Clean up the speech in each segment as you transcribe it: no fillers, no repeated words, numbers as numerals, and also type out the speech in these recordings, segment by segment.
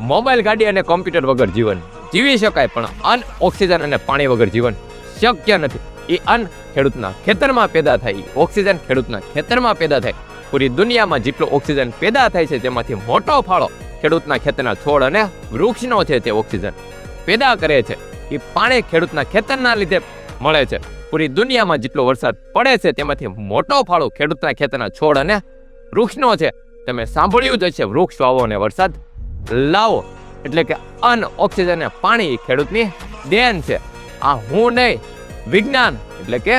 Mobile, ગાડી અને computer વગર જીવન જીવી શકાય, પણ અન્ન, ઓક્સિજન અને પાણી વગર જીવન શક્ય નથી. એ અન્ન ખેડૂતના ખેતરમાં પેદા થાય, ઓક્સિજન ખેડૂતના ખેતરમાં પેદા થાય. પૂરી દુનિયામાં જેટલો ઓક્સિજન પેદા થાય છે તેમાંથી મોટો ફાળો ખેડૂતના ખેતરના છોડ અને વૃક્ષનો છે. તે ઓક્સિજન પેદા કરે છે. એ પાણી ખેડૂતના ખેતરના લીધે મળે છે. પૂરી દુનિયામાં જેટલો વરસાદ પડે છે તેમાંથી મોટો ફાળો ખેડૂતના ખેતરના છોડ અને વૃક્ષનો છે. તમે સાંભળ્યું જ હશે, વૃક્ષ વાવો અને વરસાદ લાવો. એટલે કે અન્ન, ઓક્સિજન અને પાણી ખેડૂતની દેન છે. આ હું નહીં, વિજ્ઞાન એટલે કે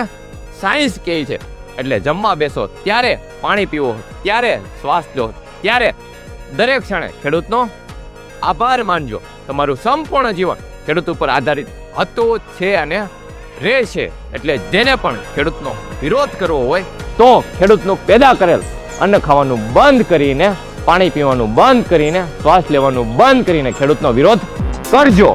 સાયન્સ કહે છે. એટલે જમવા બેસો ત્યારે, પાણી પીવો ત્યારે, શ્વાસ લો ત્યારે, દરેક ક્ષણે ખેડૂતનો આભાર માનજો. તમારું સંપૂર્ણ જીવન ખેડૂત ઉપર આધારિત હતું, છે અને રહેશે. એટલે જેને પણ ખેડૂતનો વિરોધ કરવો હોય તો ખેડૂતનું પેદા કરેલ અન્ન ખાવાનું બંધ કરીને, પાણી પીવાનું બંધ કરીને, શ્વાસ લેવાનું બંધ કરીને ખેડૂતનો વિરોધ કરજો.